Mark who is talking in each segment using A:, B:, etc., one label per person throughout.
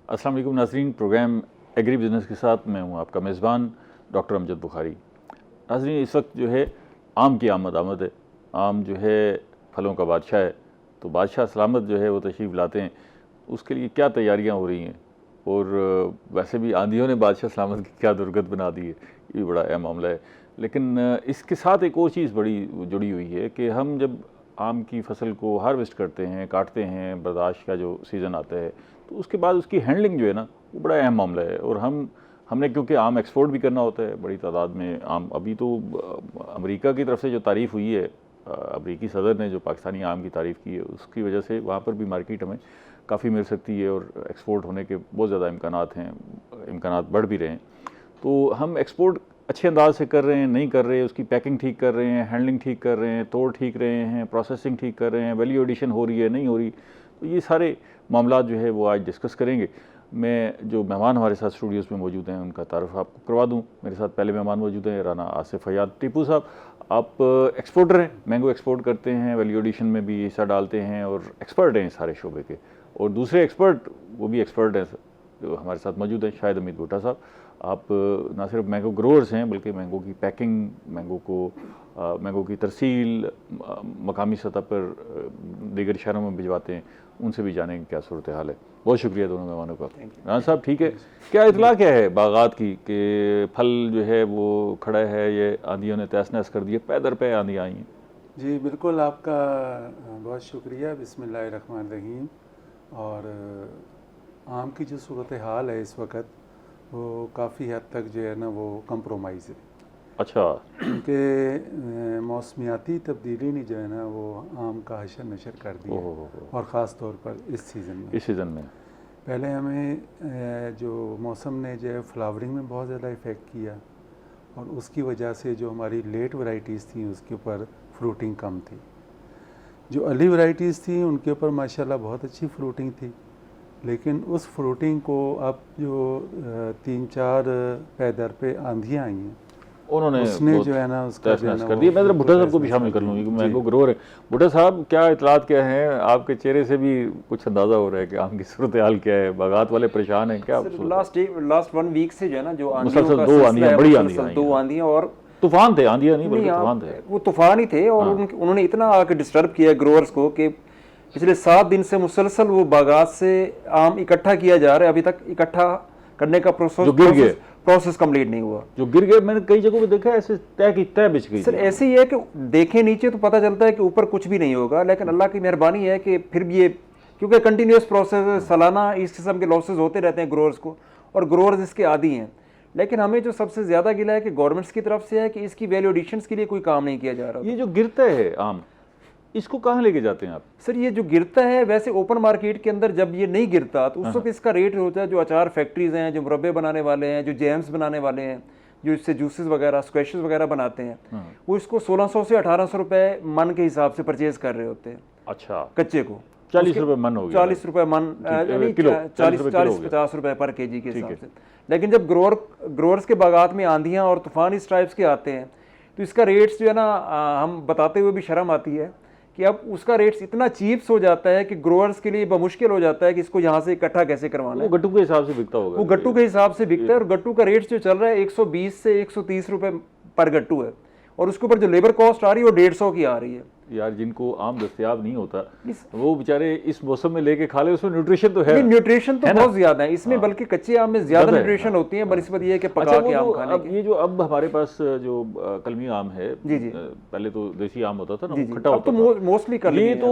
A: अस्सलाम वालेकुम नाज़रीन, प्रोग्राम एग्री बिज़नेस के साथ मैं हूँ आपका मेज़बान डॉक्टर अमजद बुखारी। नाज़रीन, इस वक्त जो है आम की आमद है। आम जो है फलों का बादशाह है, तो बादशाह सलामत जो है वो तशरीफ़ लाते हैं। उसके लिए क्या तैयारियाँ हो रही हैं, और वैसे भी आंधियों ने बादशाह सलामत की क्या दुर्गत बना दी है, ये भी बड़ा अहम मामला है। लेकिन इसके साथ एक और चीज़ बड़ी जुड़ी हुई है कि हम जब आम की फसल को हार्वेस्ट करते हैं, काटते हैं, बर्दाश्त का जो सीज़न आता है, तो उसके बाद उसकी हैंडलिंग जो है ना, वो बड़ा अहम मामला है। और हमने क्योंकि आम एक्सपोर्ट भी करना होता है बड़ी तादाद में आम। अभी तो अमेरिका की तरफ से जो तारीफ़ हुई है, अमेरिकी सदर ने जो पाकिस्तानी आम की तारीफ़ की है, उसकी वजह से वहाँ पर भी मार्केट हमें काफ़ी मिल सकती है और एक्सपोर्ट होने के बहुत ज़्यादा इम्कानात हैं, इम्कानात बढ़ भी रहे हैं। तो हम एक्सपोर्ट अच्छे अंदाज से कर रहे हैं, नहीं कर रहे, उसकी पैकिंग ठीक कर रहे हैं, हैंडलिंग ठीक कर रहे हैं, तोड़ ठीक रहे हैं, प्रोसेसिंग ठीक कर रहे हैं, वैल्यू एडिशन हो रही है, नहीं हो रही। तो ये सारे मामला जो है वो आज डिस्कस करेंगे। मैं जो मेहमान हमारे साथ स्टूडियोज़ में मौजूद हैं उनका तारुफ आपको करवा दूं। मेरे साथ पहले मेहमान मौजूद हैं राना आसिफ हयात टीपू साहब। आप एक्सपोर्टर हैं, मैंगो एक्सपोर्ट करते हैं, वैल्यू एडिशन में भी हिस्सा डालते हैं और एक्सपर्ट हैं सारे शोबे के। और दूसरे एक्सपर्ट, वो भी एक्सपर्ट हैं जो हमारे साथ मौजूद हैं, शाहिद अमीद भुट्टा साहब। आप ना सिर्फ मैंगो ग्रोअर्स हैं बल्कि मैंगो की पैकिंग, मैंगो की तरसील मकामी सतह पर दीगर शहरों में भिजवाते हैं, उनसे भी जानेंगे क्या सूरत हाल है। बहुत शुक्रिया दोनों मेहमानों का। राना साहब, ठीक है, क्या इतला क्या है बागात की कि फल जो है वो खड़ा है, ये आंधियों ने तहस नहस कर दिए, पै दर पे आंधियाँ आई हैं?
B: जी बिल्कुल, आपका बहुत शुक्रिया। बिस्मिल्लाहिर्रहमानिर्रहीम। और आम की जो सूरत हाल है इस वक्त, वो काफ़ी हद तक जो है ना वो कंप्रोमाइज़ है।
A: अच्छा।
B: कि मौसमियाती तब्दीली ने जो है ना वो आम का हशर नशर कर दिया, और ख़ास तौर पर इस सीज़न में पहले हमें जो मौसम ने जो है फ्लावरिंग में बहुत ज़्यादा इफ़ेक्ट किया, और उसकी वजह से जो हमारी लेट वैरायटीज़ थी उसके ऊपर फ्रूटिंग कम थी। जो अर्ली वैरायटीज़ थी उनके ऊपर माशाल्लाह बहुत अच्छी फ्रूटिंग थी, लेकिन उस फ्रूटिंग को अब जो 3-4 पैदर पे आंधियाँ आई हैं, उसने जो है ना उसका
A: कर दिया। मैं भुट्टा साहब को भी शामिल कर लूँ, मैंगो ग्रोअर है। भुट्टा साहब, क्या इतलात क्या हैं? आपके चेहरे से भी कुछ अंदाज़ा हो रहा है कि आम की सूरत हाल क्या है, बागात वाले परेशान हैं क्या?
C: लास्ट 1 वीक से जो है ना, जो
A: मुसलसल 2 आंधियाँ, बड़ी आंधियाँ,
C: 2 आंधियाँ और
A: तूफान थे, आंधियाँ नहीं बल्कि तूफान थे।
C: वो तूफान ही थे, और उन्होंने इतना आके डिस्टर्ब किया ग्रोअर्स को कि पिछले 7 दिन से मुसलसल वो बागात से आम इकट्ठा किया जा रहा है। अभी तक इकट्ठा करने का प्रोसेस कंप्लीट नहीं हुआ।
A: जो गिर गए, मैंने कई जगहों पे देखा है, ऐसे तय बिछ गई।
C: सर ऐसे ही है कि देखें नीचे तो पता चलता है कि ऊपर कुछ भी नहीं होगा, लेकिन अल्लाह की मेहरबानी है कि फिर भी ये, क्योंकि कंटिन्यूस प्रोसेस, सालाना इस किस्म के लॉसेज होते रहते हैं ग्रोअर्स को, और ग्रोअर्स इसके आदी हैं। लेकिन हमें जो सबसे ज़्यादा गिला है कि गवर्नमेंट्स की तरफ से है कि इसकी वैल्यू एडिशंस के लिए कोई काम नहीं किया जा रहा।
A: ये जो गिरता है आम, इसको कहाँ लेके जाते हैं आप?
C: सर ये जो गिरता है, वैसे ओपन मार्केट के अंदर जब ये नहीं गिरता तो उस वक्त इसका रेट होता है, जो अचार फैक्ट्रीज हैं, जो मुरब्बे बनाने वाले हैं, जो जैम्स बनाने वाले हैं, जो इससे जूसेस वगैरह, स्क्वैशेस वगैरह बनाते हैं, वो इसको 1600 से 1800 रुपये मन के हिसाब से परचेज कर रहे होते हैं।
A: अच्छा।
C: कच्चे को
A: 40 रुपये मन हो गया,
C: 40 रुपये मन, 40-50 रुपये पर केजी के हिसाब से। लेकिन जब ग्रोअर्स के बागात में आंधियाँ और तूफान इस टाइप्स के आते हैं, तो इसका रेट्स जो है ना, हम बताते हुए भी शर्म आती है कि अब उसका रेट्स इतना चीप्स हो जाता है कि ग्रोअर्स के लिए मुश्किल हो जाता है कि इसको यहाँ से इकट्ठा कैसे करवाना है।
A: वो गट्टू के हिसाब से बिकता होगा,
C: वो गट्टू के हिसाब से बिकता है, और गट्टू का रेट जो चल रहा है 120 से 130 रुपये पर गट्टू है, और उसके ऊपर जो लेबर कॉस्ट आ रही है वो 150 की आ रही है।
A: यार, जिनको आम दस्तयाब नहीं होता वो बेचारे इस मौसम में लेके खा ले, उसमें न्यूट्रिशन तो है।
C: न्यूट्रिशन तो बहुत ज्यादा है इसमें, बल्कि कच्चे आम में ज्यादा न्यूट्रिशन होती है, बनिस्बत ये है कि पका के आम खाने के।
A: ये जो अब हमारे पास जो कलमी आम है,
C: जी जी,
A: पहले तो देसी आम होता था ना, खट्टा होता
C: था, तो मोस्टली
A: ये तो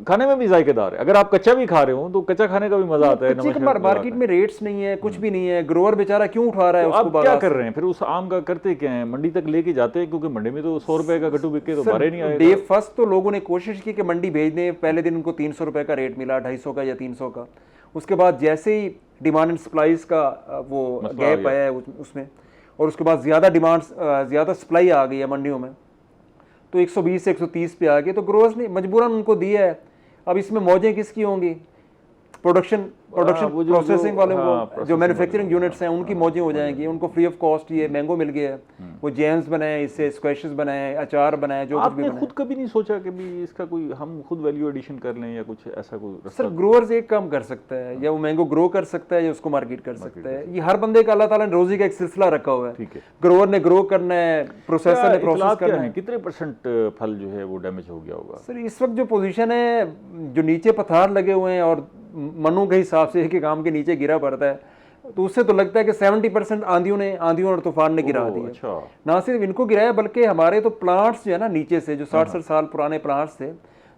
A: खाने में भी जायकेदार है। अगर आप कच्चा भी खा रहे हो तो कच्चा खाने का भी मजा आता है।
C: मार्केट में रेट्स नहीं है, कुछ भी नहीं है, ग्रोअर बेचारा क्यों उठा रहा है उसको?
A: क्या कर रहे हैं फिर उस आम का? करते क्या है, मंडी तक लेके जाते हैं, क्योंकि मंडी में तो 100 रुपए का गट्टू बिके तो बारे नहीं आएगा।
C: डे फर्स्ट तो लोगों ने कोशिश की कि मंडी भेज दें। पहले दिन उनको 300 रुपए का रेट मिला, 250 का या 300 का। उसके बाद जैसे ही डिमांड एंड सप्लाईज का वो गैप आया है उसमें, और उसके बाद ज़्यादा सप्लाई आ गई है मंडियों में, तो 120 से 130 पे आ गए, तो ग्रोअर्स ने मजबूरन उनको दिया है। अब इसमें मौजें किसकी होंगी? प्रोडक्शन प्रोसेसिंग वाले जो मैन्युफैक्चरिंग यूनिट्स हैं उनकी मौजें हो जाएंगी, उनको फ्री ऑफ कॉस्ट ये मैंगो मिल गया है, वो जैम्स बनाए, इससे स्क्वैशेस बनाए, अचार बनाए, जो कुछ भी बनाए।
A: खुद कभी नहीं सोचा कि भी इसका कोई हम खुद वैल्यू एडिशन कर लें या कुछ ऐसा कोई?
C: सर ग्रोअर्स एक काम कर सकता है, या वो मैंगो ग्रो कर सकता है या उसको मार्केट कर सकता है। ये हर बंदे का अल्लाह ताला ने रोजी का एक सिलसिला रखा हुआ है।
A: ठीक है,
C: ग्रोअर ने ग्रो करना है, प्रोसेसर ने प्रोसेस करना है।
A: कितने परसेंट फल जो है वो डैमेज हो गया होगा?
C: सर इस वक्त जो पोजीशन है, जो नीचे पथार लगे हुए हैं और मनों के हिसाब से एक काम के नीचे गिरा पड़ता है, तो उससे तो लगता है कि 70% आंधियों और तूफान ने गिरा दिया।
A: अच्छा।
C: ना सिर्फ इनको गिराया बल्कि हमारे तो प्लांट्स जो है ना नीचे से, जो 60 साल पुराने प्लांट्स थे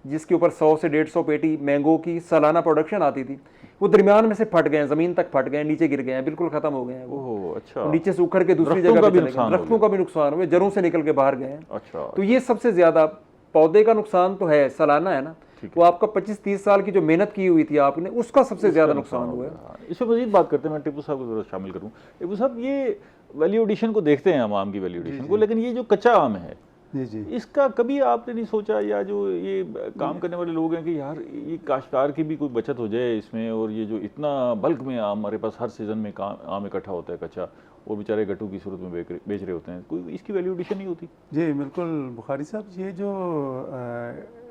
C: जिसके ऊपर 100 से 150 पेटी मैंगो की सालाना प्रोडक्शन आती थी, वो दरमियान में से फट गए, जमीन तक फट गए, नीचे गिर गए हैं, बिल्कुल खत्म हो गए हैं वो।
A: अच्छा।
C: नीचे से उखड़ के दूसरी जगह पे चले गए, दरख्तों का भी नुकसान हुआ, जड़ों से निकल के बाहर गए हैं।
A: अच्छा।
C: तो ये सबसे ज्यादा पौधे का नुकसान तो है सालाना, है ना, वो आपका 25-30 साल की जो मेहनत की हुई थी आपने, उसका सबसे ज्यादा नुकसान हुआ है।
A: इस पर मजीद बात करते हैं, मैं टिप्पू साहब को जरूर शामिल करूँ। टिप्पू साहब, ये वैल्यू एडिशन को देखते हैं हम, आम की वैल्यू एडिशन को, लेकिन ये जो कच्चा आम है
B: जी,
A: इसका कभी आपने नहीं सोचा, या जो ये काम करने वाले लोग हैं, कि यार ये काश्तकार की भी कोई बचत हो जाए इसमें, और ये जो इतना बल्क में आम हमारे पास हर सीजन में आम इकट्ठा होता है कच्चा, और बेचारे गट्टू की सूरत में बेच रहे होते हैं, कोई इसकी वैल्यू एडिशन नहीं होती?
B: जी बिल्कुल बुखारी साहब, ये जो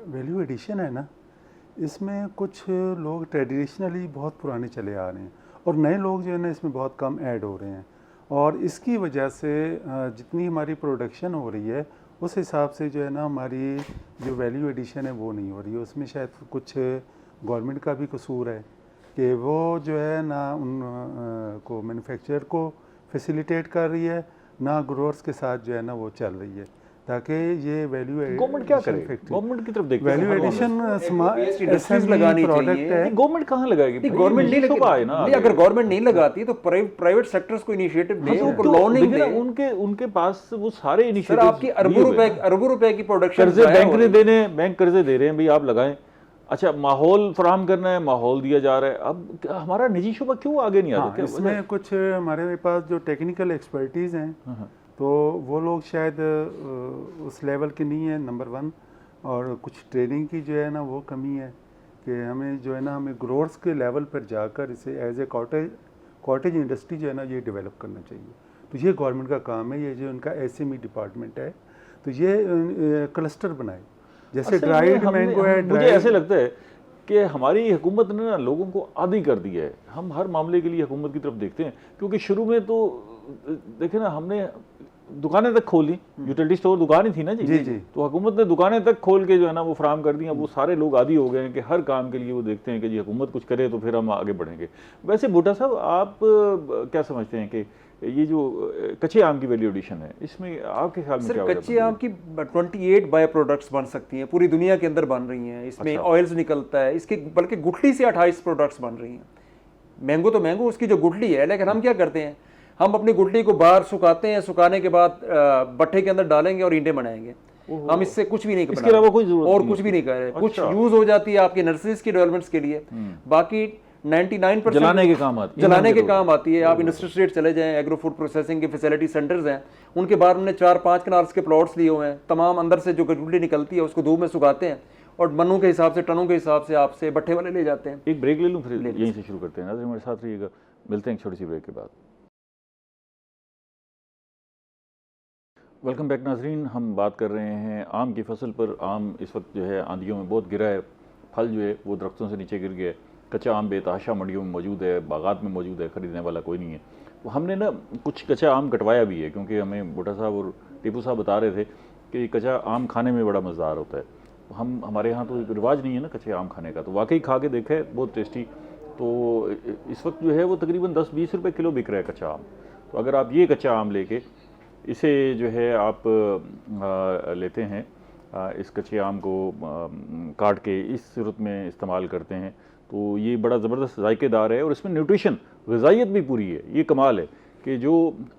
B: वैल्यू एडिशन है ना, इसमें कुछ लोग ट्रेडिशनली बहुत पुराने चले आ रहे हैं और नए लोग जो है ना इसमें बहुत कम ऐड हो रहे हैं, और इसकी वजह से जितनी हमारी प्रोडक्शन हो रही है उस हिसाब से जो है ना हमारी जो वैल्यू एडिशन है वो नहीं हो रही है। उसमें शायद कुछ गवर्नमेंट का भी कसूर है कि वो जो है ना उन को मैन्युफैक्चरर को फैसिलिटेट कर रही है, ना ग्रोअर्स के साथ जो है ना वो चल रही है, ताकि ये वैल्यू
A: गवर्नमेंट क्या करे? गवर्नमेंट की तरफ देखते हैं,
B: वैल्यू एडिशन
C: इंडस्ट्रीज लगानी
B: प्रोडक्ट है।
A: गवर्नमेंट कहाँ लगाएगी?
C: गवर्नमेंट नहीं लगाती, अगर गवर्नमेंट नहीं लगाती तो प्राइवेट सेक्टर्स को इनिशिएटिव दे, उनको लोनिंग दे।
A: उनके पास वो सारे इनिशिएटिव,
C: आपकी अरबों रुपए की प्रोडक्शन,
A: कर्जे बैंक ने देने, बैंक कर्जे दे रहे हैं, भाई आप लगाएं। अच्छा, माहौल फराहम करना है, माहौल दिया जा रहा है, अब हमारा निजी शुबा क्यों आगे नहीं आता?
B: इसमें कुछ हमारे पास जो टेक्निकल एक्सपर्टीज हैं तो वो लोग शायद उस लेवल के नहीं है, नंबर 1, और कुछ ट्रेनिंग की जो है ना वो कमी है कि हमें जो है ना हमें ग्रोअर्स के लेवल पर जाकर इसे एज ए कॉटेज इंडस्ट्री जो है ना ये डेवलप करना चाहिए। तो ये गवर्नमेंट का काम है, ये जो उनका SME डिपार्टमेंट है, तो ये क्लस्टर बनाए, जैसे ड्राइड मैंगो है।
A: मुझे ऐसे लगता है कि हमारी हुकूमत ने ना लोगों को आदी कर दिया है, हम हर मामले के लिए हुकूमत की तरफ देखते हैं, क्योंकि शुरू में तो देखे ना, हमने दुकानें तक खोली, यूटिलिटी स्टोर दुकान ही थी ना जी, तो हुकूमत ने दुकानें तक खोल के जो है ना वो फराहम कर दिया। वो सारे लोग आदी हो गए हैं कि हर काम के लिए वो देखते हैं कि जी हुकूमत कुछ करे तो फिर हम आगे बढ़ेंगे। वैसे भुट्टा साहब, आप क्या समझते हैं कि ये जो कच्चे आम की वैल्यू एडिशन है, इसमें आपके ख्याल में क्या होगा?
C: कच्चे आम की 28 बाय प्रोडक्ट्स बन सकती हैं, पूरी दुनिया के अंदर बन रही हैं। इसमें ऑयल्स निकलता है, इसके बल्कि गुठली से 28 प्रोडक्ट्स बन रही हैं। मैंगो तो मैंगो उसकी जो गुठली है, लेकिन हम क्या करते हैं, हम अपनी गुठली को बाहर सुखाते हैं, सुखाने के बाद भट्ठे के अंदर डालेंगे और ईंटें बनाएंगे। हम इससे कुछ भी नहीं कर,
A: इसके अलावा कोई जरूरत
C: और कुछ भी नहीं कर रहे। कुछ यूज हो जाती है आपकी नर्सरीज की डेवलपमेंट्स के लिए, बाकी 99%
A: जलाने के काम आती
C: है। आप इंडस्ट्री स्टेट चले जाएं, एग्रो फूड प्रोसेसिंग के फैसिलिटी सेंटर्स हैं, उनके बाहर हमने 4-5 कनाल्स के प्लॉट्स लिए हुए हैं। तमाम अंदर से जो गुठली निकलती है उसको धूप में सुखाते हैं और मनों के हिसाब से, टनों के हिसाब से आपसे भट्ठे वाले ले जाते हैं।
A: एक ब्रेक ले लूँ, फिर यहीं से शुरू करते हैं। नाज़रीन, हमारे साथ रहिएगा, मिलते हैं एक छोटी सी ब्रेक के बाद। वेलकम बैक नाजरीन, हम बात कर रहे हैं आम की फसल पर। आम इस वक्त जो है आंधियों में बहुत गिरा है, फल जो है वो दरख्तों से नीचे गिर गया है। कच्चा आम बेतहाशा मंडियों में मौजूद है, बागात में मौजूद है, ख़रीदने वाला कोई नहीं है। तो हमने ना कुछ कच्चा आम कटवाया भी है, क्योंकि हमें भुट्टा साहब और टिप्पू साहब बता रहे थे कि कच्चा आम खाने में बड़ा मज़ेदार होता है। हमारे यहाँ तो रिवाज नहीं है ना कच्चे आम खाने का, तो वाकई खा के देखा है, बहुत टेस्टी। तो इस वक्त जो है वो तकरीबन 10-20 रुपये किलो बिक रहा है कच्चा आम। तो अगर आप ये कच्चा आम लेके इसे जो है आप लेते हैं, इस कच्चे आम को काट के इस सूरत में इस्तेमाल करते हैं, तो ये बड़ा ज़बरदस्त जायकेदार है और इसमें न्यूट्रिशन, ग़िज़ाइयत भी पूरी है। ये कमाल है कि जो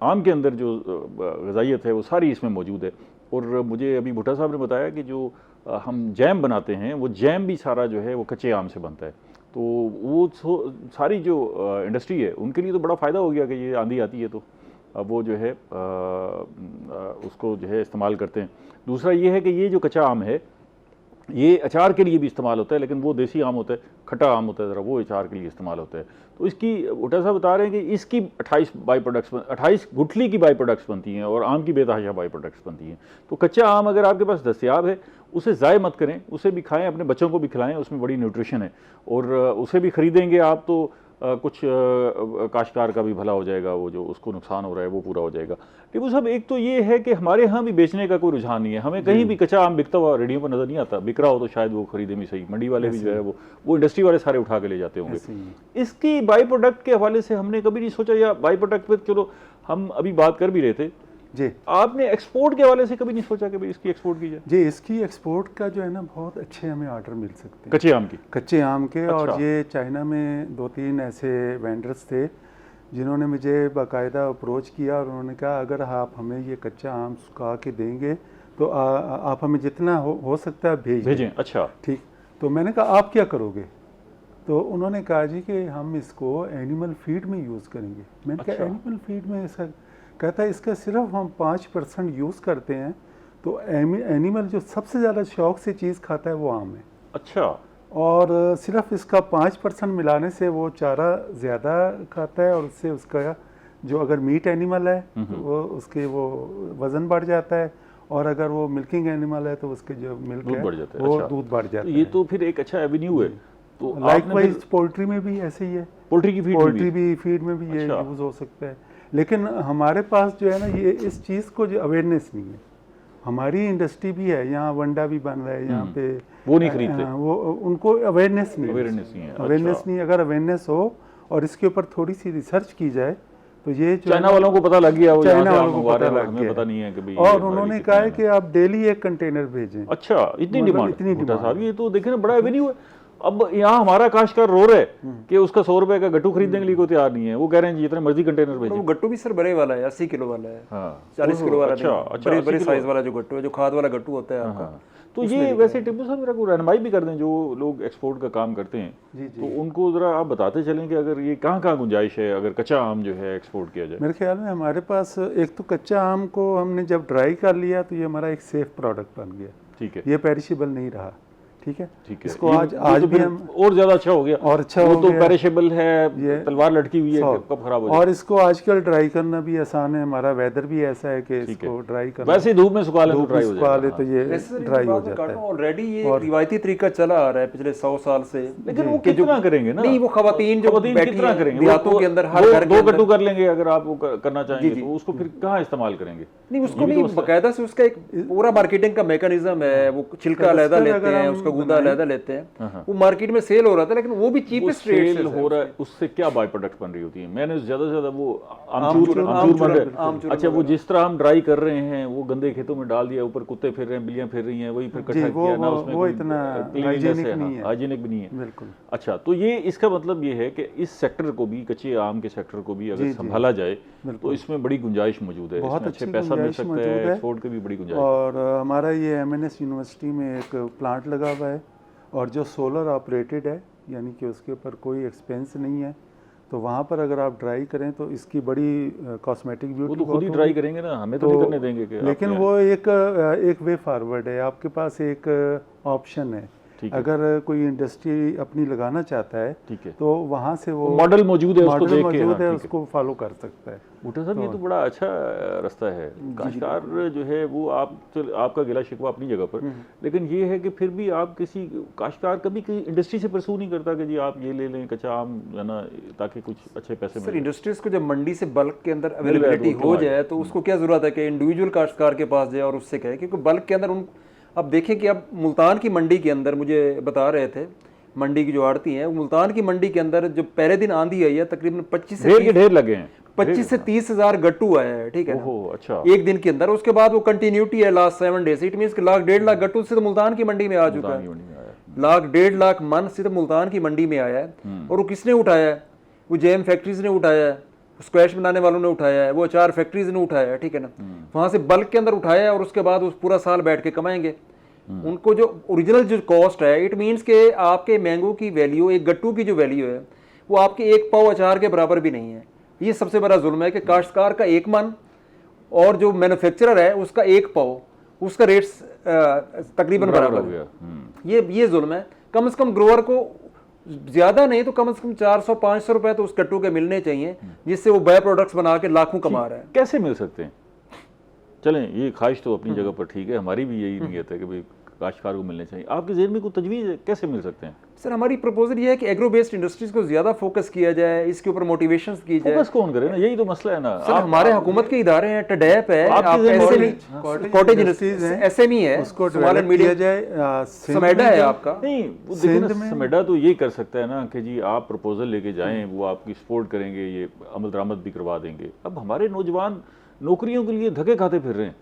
A: आम के अंदर जो ग़िज़ाइयत है वो सारी इसमें मौजूद है। और मुझे अभी भुट्टा साहब ने बताया कि जो हम जैम बनाते हैं, वो जैम भी सारा जो है वो कच्चे आम से बनता है। तो वो सारी जो इंडस्ट्री है उनके लिए तो बड़ा फ़ायदा हो गया कि ये आंधी आती है तो वो जो है उसको जो है इस्तेमाल करते हैं। दूसरा ये है कि ये जो कच्चा आम है ये अचार के लिए भी इस्तेमाल होता है, लेकिन वो देसी आम होता है, खट्टा आम होता है ज़रा, वो अचार के लिए इस्तेमाल होता है। तो इसकी भुट्टा साहब बता रहे हैं कि इसकी 28 बाई प्रोडक्ट्स 28 गुठली की बाई प्रोडक्ट्स बनती हैं और आम की बेतहाशा बाई प्रोडक्ट्स बनती हैं। तो कच्चा आम अगर आपके पास दस्तयाब है, उसे ज़ाय मत करें, उसे भी खाएं, अपने बच्चों को भी खिलाएं, उसमें बड़ी न्यूट्रिशन है। और उसे भी ख़रीदेंगे आप तो कुछ काश्तकार का भी भला हो जाएगा, वो जो उसको नुकसान हो रहा है वो पूरा हो जाएगा। टिप्पू साहब, एक तो ये है कि हमारे यहाँ भी बेचने का कोई रुझान नहीं है, हमें कहीं भी कच्चा आम बिकता हुआ रेडियो पर नज़र नहीं आता। बिक रहा हो तो शायद वो खरीदे भी सही, मंडी वाले भी जो है वो इंडस्ट्री वाले सारे उठा के ले जाते होंगे। इसकी बाई प्रोडक्ट के हवाले से हमने कभी नहीं सोचा, या बाई प्रोडक्ट पर चलो हम अभी बात कर भी रहे थे
B: जी,
A: आपने एक्सपोर्ट के हवाले से कभी नहीं सोचा कि भाई इसकी एक्सपोर्ट की जाए?
B: जी, इसकी एक्सपोर्ट का जो है ना बहुत अच्छे हमें ऑर्डर मिल सकते हैं
A: कच्चे आम की,
B: कच्चे आम के।
A: अच्छा।
B: और ये चाइना में 2-3 ऐसे वेंडर्स थे जिन्होंने मुझे बाकायदा अप्रोच किया और उन्होंने कहा अगर आप हमें ये कच्चा आम सुखा के देंगे तो आप हमें जितना हो सकता है भेजें।
A: अच्छा,
B: ठीक। तो मैंने कहा आप क्या करोगे? तो उन्होंने कहा जी कि हम इसको एनिमल फीड में यूज़ करेंगे। मैंने कहा एनिमल फीड में ऐसा? कहता है इसका सिर्फ हम 5% यूज़ करते हैं, तो एनिमल जो सबसे ज़्यादा शौक से चीज़ खाता है वो आम है।
A: अच्छा।
B: और सिर्फ इसका 5% मिलाने से वो चारा ज़्यादा खाता है और उससे उसका जो अगर मीट एनिमल है तो वो उसके वो वज़न बढ़ जाता है, और अगर वो मिल्किंग एनिमल है तो उसके जो मिल्क है वो दूध बढ़ जाता है।
A: ये तो फिर एक अच्छा एवेन्यू है। तो
B: लाइकवाइज पोल्ट्री में भी ऐसे ही है,
A: पोल्ट्री की
B: फीड में भी ये यूज़ हो सकता है। लेकिन हमारे पास जो है ना ये इस चीज़ को जो अवेयरनेस नहीं है। हमारी इंडस्ट्री भी है, यहाँ वंडा भी बन रहा है, यहाँ पे
A: वो नहीं खरीदते,
B: वो उनको अवेयरनेस नहीं
A: है।
B: अवेयरनेस नहीं। अगर अवेयरनेस हो और इसके ऊपर थोड़ी सी रिसर्च की जाए तो ये
A: चाइना वालों को पता लग गया,
B: चाइना वालों को पता लग
A: हमें पता नहीं है कि भाई।
B: और उन्होंने कहा है कि आप डेली 1 कंटेनर भेजें।
A: अच्छा, इतनी डिमांड साहब, ये तो देखें ना बड़ा एवेन्यू है। अब यहाँ हमारा काश्तकार रो रहा है कि उसका 100 रुपए का गट्टू खरीदने के लिए कोई तैयार नहीं है। वो कह रहे हैं जितने मर्जी कंटेनर भेजें।
C: वो गट्टू भी सर बड़े वाला है, 80 किलो वाला है, 40 किलो वाला।
A: अच्छा,
C: बड़े साइज वाला जो गट्टू है, जो खाद वाला गट्टू होता है आपका।
A: तो ये वैसे टिप्पू साहब मेरा को रहनुमाई भी कर दें, जो लोग एक्सपोर्ट का काम करते हैं तो उनको ज़रा आप बताते चलें कि अगर ये कहाँ गुंजाइश है अगर कच्चा आम जो है एक्सपोर्ट किया जाए।
B: मेरे ख्याल में हमारे पास एक तो कच्चा आम को हमने जब ड्राई कर लिया तो ये हमारा एक सेफ प्रोडक्ट बन गया।
A: ठीक है,
B: ये पेरिशेबल नहीं रहा। ठीक है,
A: इसको आज भी हम और ज्यादा अच्छा हो गया,
B: और अच्छा हो
A: तो पेरिशेबल है, ये तलवार लटकी हुई है, कब खराब हो जाए।
B: और इसको आजकल ड्राई करना भी आसान है, हमारा वेदर भी ऐसा है कि इसको ड्राई करना,
A: वैसे धूप में सुखा ले तो ड्राई हो जाएगा,
B: तो ये ड्राई हो जाता है।
C: ऑलरेडी ये रिवायती तरीका चला आ रहा है पिछले 100 साल से।
A: लेकिन वो कितना करेंगे ना?
C: नहीं, वो खवातीन जो
A: कितना करेंगे देहातों के अंदर, हर घर 2 गट्टू कर लेंगे अगर आप वो करना चाहेंगे तो उसको फिर कहाँ इस्तेमाल करेंगे?
C: नहीं, उसको भी बाकायदा से उसका एक पूरा मार्केटिंग का मैकेनिज्म है। वो छिलका अलग लेते हैं, उसका गूदा अलग लेते हैं, वो मार्केट में सेल हो रहा था, लेकिन वो भी चीपेस्ट रेट से
A: हो रहा है। उससे क्या बाय प्रोडक्ट बन रही होती है? मैंने ज्यादा से ज्यादा वो आमचूर, अच्छा वो जिस तरह हम ड्राई कर रहे हैं वो गंदे खेतों में डाल दिया, ऊपर कुत्ते फिर रहे हैं, बिल्लियां फिर रही हैं, वही फिर इकट्ठा किया ना, उसमें
B: वो इतना
A: हाइजीनिक भी नहीं है।
B: बिल्कुल।
A: अच्छा, तो ये इसका मतलब ये है कि इस सेक्टर को भी, कच्चे आम के सेक्टर को भी अगर संभाला जाए तो इसमें बड़ी गुंजाइश मौजूद है,
B: बहुत
A: अच्छे पैसा मिल सकता है, एक्सपोर्ट की भी बड़ी गुंजाइश।
B: और हमारा ये MNS यूनिवर्सिटी में एक प्लांट लगा हुआ है और जो सोलर ऑपरेटेड है, यानी कि उसके ऊपर कोई एक्सपेंस नहीं है, तो वहाँ पर अगर आप ड्राई करें तो इसकी बड़ी कॉस्मेटिक ब्यूटी।
A: वो तो खुद ही ड्राई करेंगे ना, हमें तो नहीं करने देंगे कि
B: लेकिन वो एक वे फॉरवर्ड है, आपके पास एक ऑप्शन है। अगर कोई इंडस्ट्री अपनी लगाना चाहता है, ठीक है, तो वहाँ से वो मॉडल मौजूद है, उसको देख के उसको फॉलो कर सकता है।
A: बूटा साहब, ये तो बड़ा अच्छा रास्ता है। काश्तकार जो है वो आपका गिला शिकवा अपनी जगह पर, लेकिन ये है कि फिर भी आप किसी काश्तकार कभी किसी इंडस्ट्री से परसू नहीं करता कि जी आप ये ले लें कच्चा आम, है ना, ताकि कुछ अच्छे पैसे मिले।
C: सर, इंडस्ट्रीज को जब मंडी से बल्क के अंदर अवेलेबिलिटी हो जाए तो उसको क्या जरूरत है कि इंडिविजुअल काश्तकार के पास जाए और उससे कहे, क्योंकि बल्क के अंदर अब देखें कि अब मुल्तान की मंडी के अंदर मुझे बता रहे थे, मंडी की जो आड़ती हैं, मुल्तान की मंडी के अंदर जो पहले दिन आंधी आई है तकरीबन 25 से
A: ढेर लगे हैं,
C: 25 से 30 हज़ार गट्टू आया है। ठीक है ना?
A: अच्छा,
C: एक दिन के अंदर। उसके बाद वो कंटिन्यूटी है लास्ट 7 डेज। इट मींस कि 1.5 लाख गट्टू से तो मुल्तान की मंडी में आ चुका है, 1.5 लाख मन से तो मुल्तान की मंडी में आया है। और वो किसने उठाया है? वो JM फैक्ट्रीज ने उठाया है, स्क्वैश बनाने वालों ने उठाया है, वो अचार फैक्ट्रीज ने उठाया है। ठीक है ना? वहां से बल्क के अंदर उठाया है और उसके बाद उस पूरा साल बैठ के कमाएंगे। उनको जो ओरिजिनल जो कॉस्ट है, इट मीन्स के आपके मैंगो की वैल्यू, एक गट्टू की जो वैल्यू है वो आपके 1 पाव अचार के बराबर भी नहीं है। ये सबसे बड़ा जुल्म है कि काश्तकार का 1 मन और जो मैन्युफैक्चरर है उसका 1 पाव, उसका रेट तकरीबन बराबर है। ये जुल्म है। कम से कम ग्रोअर को ज़्यादा नहीं तो कम से कम 400-500 रुपए तो उस कट्टू के मिलने चाहिए, जिससे वो बाय प्रोडक्ट्स बना के लाखों कमा रहा है।
A: कैसे मिल सकते हैं? चलें, ये ख्वाहिश तो अपनी जगह पर ठीक है, हमारी भी यही नीयत है कि भाई काश्तकार को मिलने चाहिए। आपके ज़हन में कोई तजवीज़ है कैसे मिल सकते हैं?
C: सर, हमारी प्रपोजल ये है कि एग्रो बेस्ड इंडस्ट्रीज को ज़्यादा फोकस किया जाए, इसके ऊपर मोटिवेशन की जाए।
A: फोकस कौन करे ना, यही तो मसला है ना।
C: सर, हमारे हुकूमत के इदारे हैं, टडैप है, कॉटेज इंडस्ट्रीज है, SME है,
B: उसको डेवलप किया जाए।
C: समेडा है आपका।
A: नहीं, वो देखिए ना, समेडा तो ये कर सकता है ना कि जी आप प्रपोजल लेके जाएं, वो आपकी सपोर्ट करेंगे, ये अमल दरामद भी करवा देंगे। अब हमारे नौजवान नौकरियों के लिए धक्के खाते फिर रहे हैं,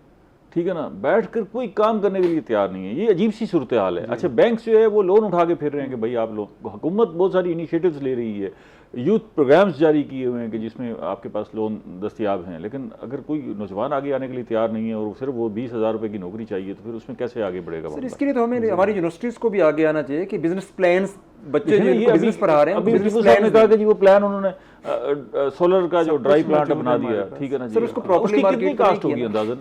A: ठीक है ना, बैठकर कोई काम करने के लिए तैयार नहीं है। ये अजीब सी सूरत हाल है। अच्छा, बैंक जो है वो लोन उठा के फिर रहे हैं कि भाई आप लोग, हुकूमत बहुत सारी इनिशिएटिव्स ले रही है, यूथ प्रोग्राम्स जारी किए हुए हैं कि जिसमें आपके पास लोन दस्तियाब हैं, लेकिन अगर कोई नौजवान आगे आने के लिए तैयार नहीं है और सिर्फ वो 20,000 रुपये की नौकरी चाहिए, तो फिर उसमें कैसे आगे बढ़ेगा?
C: सर, इसके लिए तो हमें हमारी यूनिवर्सिटीज़ को भी आगे आना चाहिए कि बिजनेस प्लान्स, बच्चे जो बिजनेस पढ़ा रहे हैं,
A: अभी ने कहा कि जी वो प्लान उन्होंने सोलर का जो ड्राई प्लांट बना दिया, ठीक है ना जी।
C: सर, उसको प्रॉपर्ली
A: उसकी कितनी कास्ट होगी अंदाजन?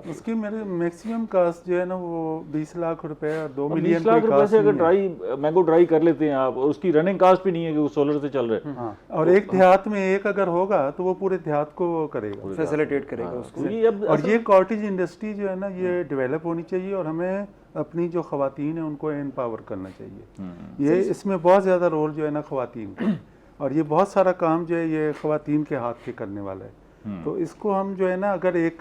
B: उसकी मेरे मैक्सिमम कास्ट जो है ना वो 20 लाख रुपए और 2 मिलियन
A: 20 लाख रुपए से अगर ड्राई मैंगो ड्राई कर लेते हैं आप, और उसकी रनिंग कास्ट भी नहीं है कि वो सोलर से चल रहे हैं।
B: और एक देहात में एक अगर होगा तो वो पूरे देहात को करेगा,
C: फैसिलिटेट करेगा उसको।
B: और ये कॉटेज इंडस्ट्री जो है ना ये डेवलप होनी चाहिए, और हमें अपनी जो ख़वातीन है उनको एम्पावर करना चाहिए। ये इसमें बहुत ज़्यादा रोल जो है ना ख़वातीन का, और ये बहुत सारा काम जो है ये ख़वातीन के हाथ के करने वाला है। तो इसको हम जो है ना अगर एक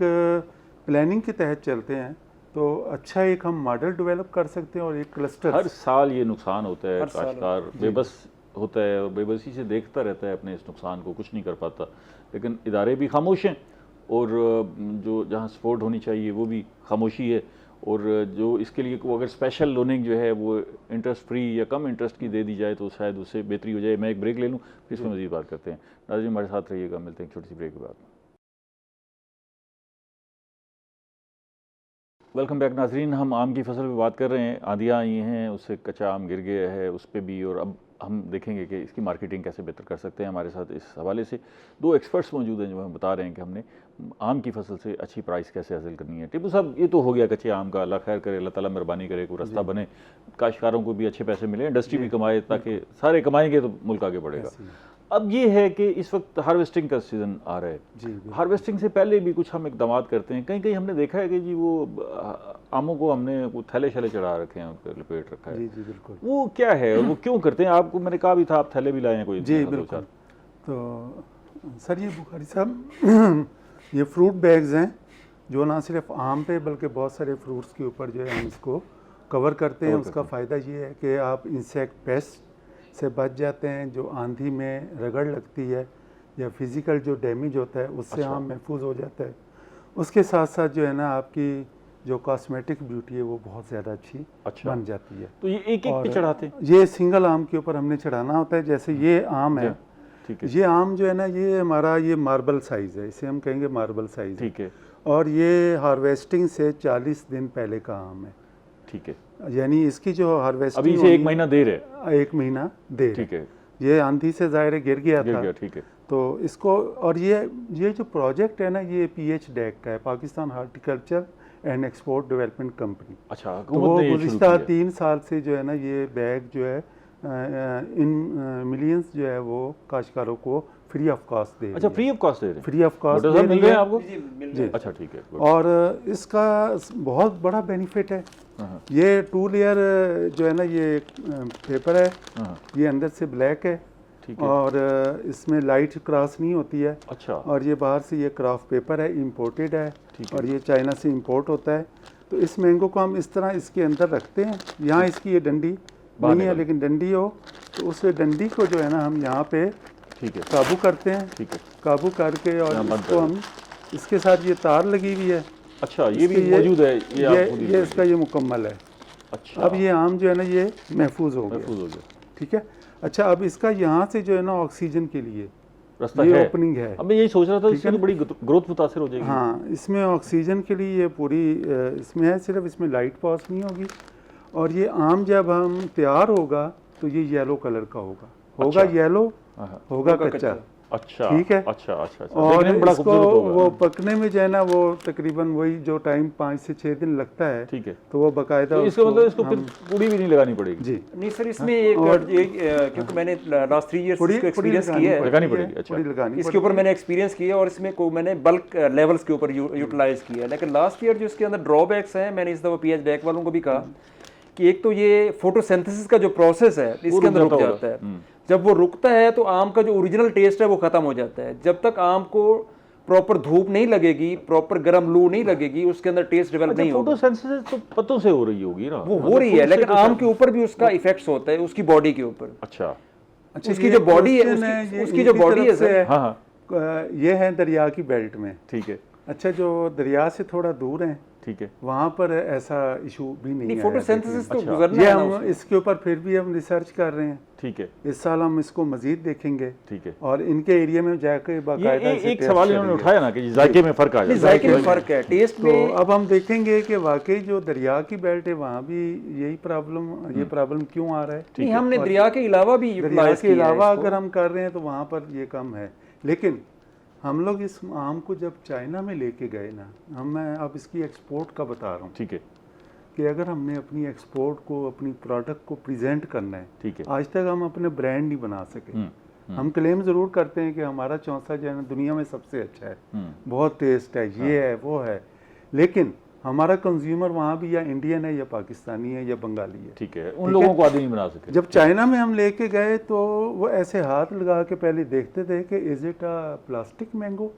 B: प्लानिंग के तहत चलते हैं तो अच्छा एक हम मॉडल डेवलप कर सकते हैं, और एक क्लस्टर।
A: हर साल ये नुकसान होता है, काश्तकार बेबस होता है और बेबसी से देखता रहता है अपने इस नुकसान को, कुछ नहीं कर पाता। लेकिन इदारे भी खामोश हैं, और जो जहाँ सपोर्ट होनी चाहिए वो भी खामोशी है। और जो इसके लिए को अगर स्पेशल लोनिंग जो है वो इंटरेस्ट फ्री या कम इंटरेस्ट की दे दी जाए तो शायद उससे बेहतरी हो जाए। मैं एक ब्रेक ले लूँ, फिर इसमें मज़ीद बात करते हैं। नाज़रीन, हमारे साथ रहिएगा, मिलते हैं एक छोटी सी ब्रेक के बाद। वेलकम बैक नाज़रीन। हम आम की फसल पे बात कर रहे हैं। आंधियाँ आई हैं, उससे कच्चा आम गिर गया है, उस पर भी, और अब हम देखेंगे कि इसकी मार्केटिंग कैसे बेहतर कर सकते हैं। हमारे साथ इस हवाले से दो एक्सपर्ट्स मौजूद हैं जो हमें बता रहे हैं कि हमने आम की फसल से अच्छी प्राइस कैसे हासिल करनी है। टिप्पू साहब, ये तो हो गया कच्चे आम का, अल्लाह खैर करे, अल्लाह ताला मेहरबानी करे, कोई रास्ता बने, काश्तकारों को भी अच्छे पैसे मिले, इंडस्ट्री भी कमाए, ताकि सारे कमाएंगे तो मुल्क आगे बढ़ेगा। अब ये है कि इस वक्त हार्वेस्टिंग का सीज़न आ रहा है जी। हार्वेस्टिंग से पहले भी कुछ हम इकदाम करते हैं, कहीं कहीं हमने देखा है कि जी वो आमों को हमने थैले शैले चढ़ा रखे हैं, उन पर लपेट रखा है। जी बिल्कुल। वो क्या है, वो क्यों करते हैं? आपको मैंने कहा भी था आप थैले भी लाए हैं कोई?
B: जी बिल्कुल। तो सर ये बुखारी साहब ये फ्रूट बैग्स हैं जो ना सिर्फ आम पे बल्कि बहुत सारे फ्रूट्स के ऊपर जो है हम इसको कवर करते हैं। उसका फ़ायदा ये है कि आप इंसेक्ट पेस्ट से बच जाते हैं, जो आंधी में रगड़ लगती है या फिज़िकल जो डैमेज होता है उससे आम महफूज हो जाता है। उसके साथ साथ जो है ना आपकी जो कॉस्मेटिक ब्यूटी है वो बहुत ज़्यादा अच्छी बन जाती है।
A: तो ये एक एक पे चढ़ाते हैं?
B: ये सिंगल आम के ऊपर हमने चढ़ाना होता है। जैसे ये आम है, ये आम जो है ना ये हमारा ये मार्बल साइज़ है, इसे हम कहेंगे मार्बल साइज़, ठीक है। और ये हार्वेस्टिंग से 40 दिन पहले का आम है, ठीक है। यानी इसकी जो हार्वेस्टिंग
A: अभी से 1 महीना देर है,
B: 1 महीना देर,
A: ठीक है।
B: ये आंधी से ज़ाहिर गिर गया था,
A: ठीक है।
B: तो इसको, और ये जो प्रोजेक्ट है ना ये PHDAC का है, Pakistan horticulture and export development company.
A: अच्छा,
B: तो वो गुज़िश्ता 3 साल से जो है ना ये बैग जो है इन मिलियंस जो है वो काश्तकारों को फ्री ऑफ कॉस्ट दे रही है।
A: अच्छा, फ्री ऑफ कॉस्ट दे रहे हैं?
B: फ्री ऑफ कॉस्ट
A: मिल रहे हैं आपको? जी। अच्छा, ठीक है।
B: और इसका बहुत बड़ा बेनिफिट है। ये 2 लेयर जो है ना ये पेपर है, ये अंदर से ब्लैक है, और इसमें लाइट क्रॉस नहीं होती है। अच्छा। और ये बाहर से ये क्राफ्ट पेपर है, इंपोर्टेड है, और ये चाइना से इंपोर्ट होता है। तो इस मैंगो को हम इस तरह इसके अंदर रखते हैं। यहाँ इसकी ये डंडी नहीं है, लेकिन डंडी हो तो उस डंडी को जो है ना हम यहाँ पे काबू करते हैं, ठीक है। काबू करके और इसको हम, इसके साथ ये तार लगी हुई है।
A: अच्छा, ये भी मौजूद है?
B: ये इसका ये मुकम्मल है। अच्छा। अब ये आम जो है ना ये महफूज हो गया, ठीक है। अच्छा, अब इसका यहाँ से जो है ना ऑक्सीजन के लिए
A: रास्ता
B: ये
A: है,
B: ओपनिंग है।
A: अब मैं यही सोच रहा था, इससे तो बड़ी ग्रोथ मुतासिर हो जाएगी।
B: हाँ, इसमें ऑक्सीजन के लिए ये पूरी इसमें है, सिर्फ इसमें लाइट पास नहीं होगी। और ये आम जब हम तैयार होगा तो ये येलो कलर का होगा। अच्छा। येलो होगा कच्चा,
A: अच्छा,
B: ठीक है।
A: अच्छा अच्छा अच्छा।
B: और
A: देखने में बड़ा
B: इसको
A: खूबसूरत होगा।
B: वो पकने में जो है ना वो तकरीबन वही जो टाइम 5 से 6 दिन लगता है,
A: ठीक है।
B: तो वो बाकायदा
A: तो इसका मतलब इसको फिर पूड़ी भी नहीं लगानी पड़ेगी
B: जी
C: नहीं सर, इसमें एक क्योंकि मैंने लास्ट 3 ईयर्स इसको एक्सपीरियंस किया है,
A: लगानी पड़ेगी। अच्छा,
B: पूरी लगानी
C: इसके ऊपर मैंने एक्सपीरियंस किया और इसमें को मैंने बल्क लेवल्स के ऊपर यूटिलाइज किया है। लेकिन लास्ट ईयर जो इसके अंदर ड्रॉबैक्स हैं, मैंने इस दफ़ा पीएच डेक वालों को भी कहा कि एक तो ये फोटोसिंथेसिस का जो प्रोसेस है इसके अंदर रुक जाता है। जब वो रुकता है तो आम का जो ओरिजिनल टेस्ट है वो खत्म हो जाता है। जब तक आम को प्रॉपर धूप नहीं लगेगी, प्रॉपर गर्म लू नहीं लगेगी, उसके अंदर टेस्ट डेवलप नहीं होगा।
A: फोटोसिंथेसिस तो पत्तों से हो रही होगी ना,
C: वो हो रही है, लेकिन आम के ऊपर भी उसका इफेक्ट्स होता है, उसकी बॉडी के ऊपर।
A: अच्छा,
C: उसकी जो बॉडी है, उसकी जो बॉडी है सर,
A: हाँ हाँ,
B: ये है दरिया की बेल्ट में,
A: ठीक है।
B: अच्छा, जो दरिया से थोड़ा दूर है,
A: ठीक है,
B: वहाँ पर ऐसा इशू भी नहीं है।
C: फोटोसिंथेसिस तो
A: अच्छा।
C: गुजरना
B: ये
C: है ना
B: हम
C: उसको।
B: इसके ऊपर फिर भी हम रिसर्च कर रहे हैं,
A: ठीक है।
B: इस साल हम इसको मजीद देखेंगे,
A: ठीक है।
B: और इनके एरिया में जाकर बाकायदा
A: ये एक सवाल इन्होंने उठाया ना कि जायके में फर्क आ जाता है।
C: जायके में फर्क है, टेस्ट में।
B: तो अब हम देखेंगे कि वाकई जो दरिया की बेल्ट है वहाँ भी यही प्रॉब्लम, ये प्रॉब्लम क्यों आ रहा है।
C: नहीं, हमने दरिया के अलावा भी
B: दरिया के अलावा अगर हम कर रहे हैं तो वहाँ पर ये कम है। लेकिन हम लोग इस आम को जब चाइना में लेके गए ना, मैं अब इसकी एक्सपोर्ट का बता रहा हूँ,
A: ठीक है,
B: कि अगर हमने अपनी एक्सपोर्ट को, अपनी प्रोडक्ट को प्रेजेंट करना है,
A: ठीक है।
B: आज तक हम अपने ब्रांड नहीं बना सके। हम क्लेम ज़रूर करते हैं कि हमारा चौसा जो है ना दुनिया में सबसे अच्छा है, बहुत टेस्ट है, ये है वो है, लेकिन हमारा कंज्यूमर वहाँ भी या इंडियन है या पाकिस्तानी है या बंगाली है,
A: ठीक है, उन लोगों को आदमी नहीं बना सके।
B: जब चाइना में हम लेके गए तो वो ऐसे हाथ लगा के पहले देखते थे कि is it a plastic mango.